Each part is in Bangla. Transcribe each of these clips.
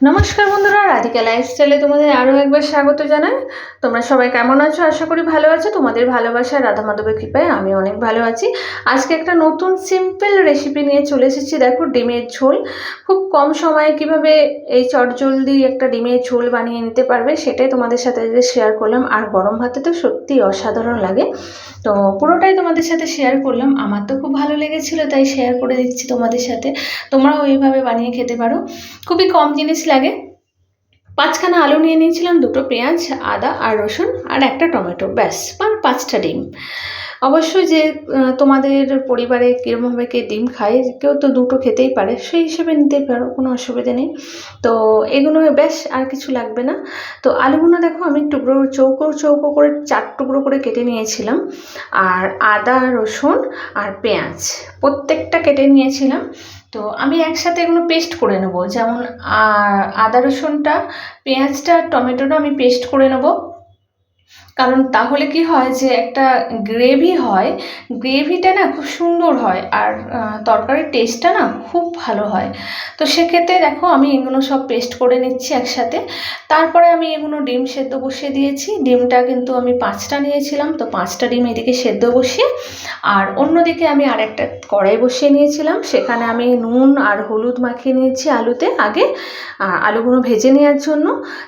নমস্কার বন্ধুরা, রাধিকা লাইফস্টাইলে তোমাদের আরও একবার স্বাগত জানাই। তোমরা সবাই কেমন আছো? আশা করি ভালো আছো। তোমাদের ভালোবাসা রাধা মাধবের কৃপায় আমি অনেক ভালো আছি। আজকে একটা নতুন সিম্পল রেসিপি নিয়ে চলে এসেছি। দেখো, ডিমের ঝোল। খুব কম সময়ে কিভাবে এই চটজলদি একটা ডিমের ঝোল বানিয়ে নিতে পারবে সেটাই তোমাদের সাথে শেয়ার করলাম। আর গরম ভাতে তো সত্যি অসাধারণ লাগে। তো পুরোটাই তোমাদের সাথে শেয়ার করলাম। আমার তো খুব ভালো লেগেছিলো, তাই শেয়ার করে দিচ্ছি তোমাদের সাথে। তোমরাও এইভাবে বানিয়ে খেতে পারো। খুবই কম জিনিস লাগে। 5খানা আলু নিয়ে নিয়েছিলাম, 2টো পেঁয়াজ, আদা আর রসুন আর একটা টমেটো, ব্যাস। আর 5টা ডিম। অবশ্যই যে তোমাদের পরিবারে কীরকমভাবে কে ডিম খায়, কেউ তো 2টো খেতেই পারে, সেই হিসেবে নিতে পারো, কোনো অসুবিধা নেই। তো এগুলো ব্যাস, আর কিছু লাগবে না। তো আলুগুলো দেখো আমি চৌকো চৌকো করে 4 টুকরো করে কেটে নিয়েছিলাম। আর আদা, রসুন আর পেঁয়াজ প্রত্যেকটা কেটে নিয়েছিলাম। তো আমি একসাথে এগুলো পেস্ট করে নেবো, যেমন আদা রসুনটা, পেঁয়াজটা আর টমেটোটা আমি পেস্ট করে নেবো। কারণ তাহলে কি হয় যে একটা গ্রেভি হয়, গ্রেভিটা না খুব সুন্দর হয়, আর তরকারির টেস্টটা না খুব ভালো হয়। তো সেক্ষেত্রে দেখো আমি এগুলো সব পেস্ট করে নিচ্ছি একসাথে। তারপরে আমি এগুলো ডিম সেদ্ধ বসিয়ে দিয়েছি। ডিমটা কিন্তু আমি 5টা নিয়েছিলাম, তো 5টা ডিম এদিকে সেদ্ধ বসিয়ে, আর অন্যদিকে আমি আরেকটা কড়াই বসিয়ে নিয়েছিলাম। সেখানে আমি নুন আর হলুদ মাখিয়ে নিয়েছি আলুতে আগে, আলুগুলো ভেজে নেওয়ার জন্য।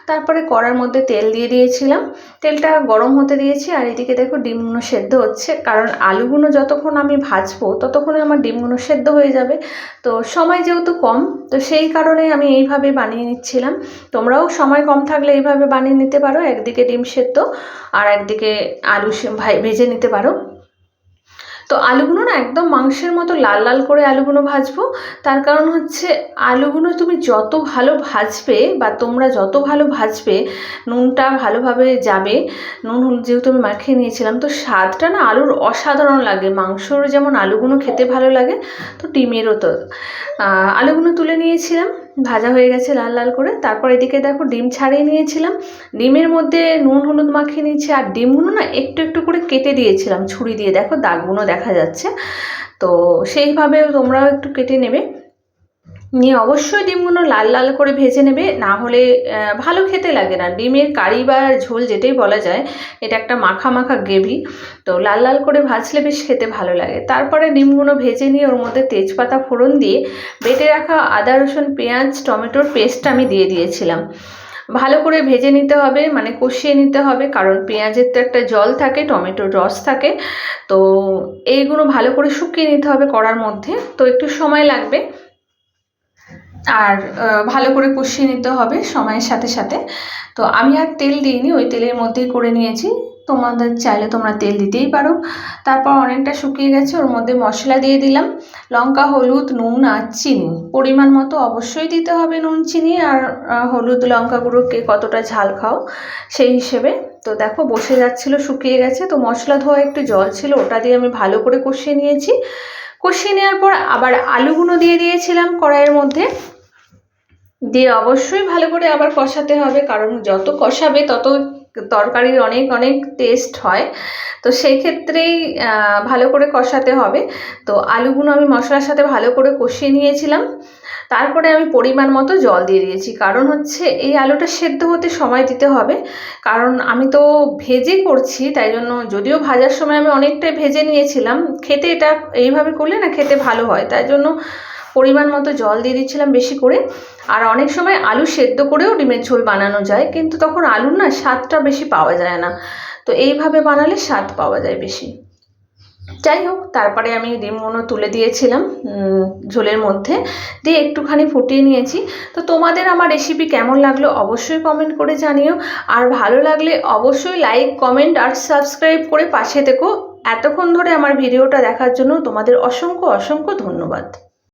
তারপরে কড়ার মধ্যে তেল দিয়ে দিয়েছিলাম, তেলটা গরম হতে দিয়েছি। আর এদিকে দেখো ডিমগুলো সেদ্ধ হচ্ছে, কারণ আলুগুলো যতক্ষণ আমি ভাজবো ততক্ষণে আমার ডিমগুলো সেদ্ধ হয়ে যাবে। তো সময় যেহেতু কম, তো সেই কারণে আমি এইভাবে বানিয়ে নিচ্ছিলাম। তোমরাও সময় কম থাকলে এইভাবে বানিয়ে নিতে পারো, একদিকে ডিম সেদ্ধ আর একদিকে আলু ভেজে নিতে পারো। তো আলুগুলো না একদম মাংসের মতো লাল লাল করে আলুগুলো ভাজবো। তার কারণ হচ্ছে আলুগুলো তুমি যত ভালো ভাজবে, বা তোমরা যত ভালো ভাজবে, নুনটা ভালোভাবে যাবে। নুন যেহেতু আমি মাখিয়ে নিয়েছিলাম, তো স্বাদটা না আলুর অসাধারণ লাগে। মাংসর যেমন আলুগুলো খেতে ভালো লাগে, তো ডিমেরও তো। আলুগুলো তুলে নিয়েছিলাম, ভাজা হয়ে গেছে লাল লাল করে। তারপর এদিকে দেখো ডিম ছাড়িয়ে নিয়েছিলাম, ডিমের মধ্যে নুন হলুদ মাখিয়ে নিয়েছি। আর ডিমগুলো না একটু একটু করে কেটে দিয়েছিলাম ছুরি দিয়ে, দেখো দাগগুলো দেখা যাচ্ছে। তো সেইভাবে তোমরাও একটু কেটে নেবে, নিয়ে অবশ্যই ডিমগুলো লাল লাল করে ভেজে নেবে, না হলে ভালো খেতে লাগে না। ডিমের কারি বা ঝোল যেটাই বলা যায়, এটা একটা মাখা মাখা গ্রেভি। তো লাল লাল করে ভাজলে বেশ খেতে ভালো লাগে। তারপরে ডিমগুলো ভেজে নিয়ে ওর মধ্যে তেজপাতা ফোড়ন দিয়ে বেটে রাখা আদা রসুন পেঁয়াজ টমেটোর পেস্টটা আমি দিয়ে দিয়েছিলাম। ভালো করে ভেজে নিতে হবে, মানে কষিয়ে নিতে হবে, কারণ পেঁয়াজের তো একটা জল থাকে, টমেটোর রস থাকে। তো এইগুলো ভালো করে শুকিয়ে নিতে হবে কড়ার মধ্যে, তো একটু সময় লাগবে। আর ভালো করে কষিয়ে নিতে হবে সময়ের সাথে সাথে। তো আমি আর তেল দিইনি, ওই তেলের মধ্যেই করে নিয়েছি। তোমাদের চাইলে তোমরা তেল দিতেই পারো। তারপর অনেকটা শুকিয়ে গেছে, ওর মধ্যে মশলা দিয়ে দিলাম, লঙ্কা হলুদ নুন আর চিনি পরিমাণ মতো অবশ্যই দিতে হবে। নুন চিনি আর হলুদ লঙ্কা গুঁড়ো কে কতটা ঝাল খাও সেই হিসেবে। তো দেখো বসে যাচ্ছিলো, শুকিয়ে গেছে। তো মশলা ধোয়া একটু জল ছিল, ওটা দিয়ে আমি ভালো করে কষিয়ে নিয়েছি। কষিয়ে নেওয়ার পর আবার আলুগুলো দিয়ে দিয়েছিলাম কড়াইয়ের মধ্যে, দিয়ে অবশ্যই ভালো করে আবার কষাতে হবে, কারণ যত কষাবে তত তরকারির অনেক অনেক টেস্ট হয়। তো সেই ক্ষেত্রেই ভালো করে কষাতে হবে। তো আলুগুলো আমি মশলার সাথে ভালো করে কষিয়ে নিয়েছিলাম। তারপরে আমি পরিমাণ মতো জল দিয়ে দিয়েছি, কারণ হচ্ছে এই আলুটা সেদ্ধ হতে সময় দিতে হবে। কারণ আমি তো ভেজে করছি, তাই জন্য যদিও ভাজার সময় আমি অনেকটাই ভেজে নিয়েছিলাম, খেতে এটা এইভাবে করলে না খেতে ভালো হয়, তাই জন্য পরিমাণ মতো জল দিয়ে দিচ্ছিলাম বেশি করে। আর অনেক সময় আলু সেদ্ধ করেও ডিমের ঝোল বানানো যায়, কিন্তু তখন আলুর না স্বাদটা বেশি পাওয়া যায় না। তো এইভাবে বানালে স্বাদ পাওয়া যায় বেশি। যাই হোক, তারপরে আমি ডিমগুলো তুলে দিয়েছিলাম ঝোলের মধ্যে, দিয়ে একটুখানি ফুটিয়ে নিয়েছি। তো তোমাদের আমার রেসিপি কেমন লাগলো অবশ্যই কমেন্ট করে জানিও। আর ভালো লাগলে অবশ্যই লাইক কমেন্ট আর সাবস্ক্রাইব করে পাশে থেকো। এতক্ষণ ধরে আমার ভিডিওটা দেখার জন্য তোমাদের অসংখ্য অসংখ্য ধন্যবাদ।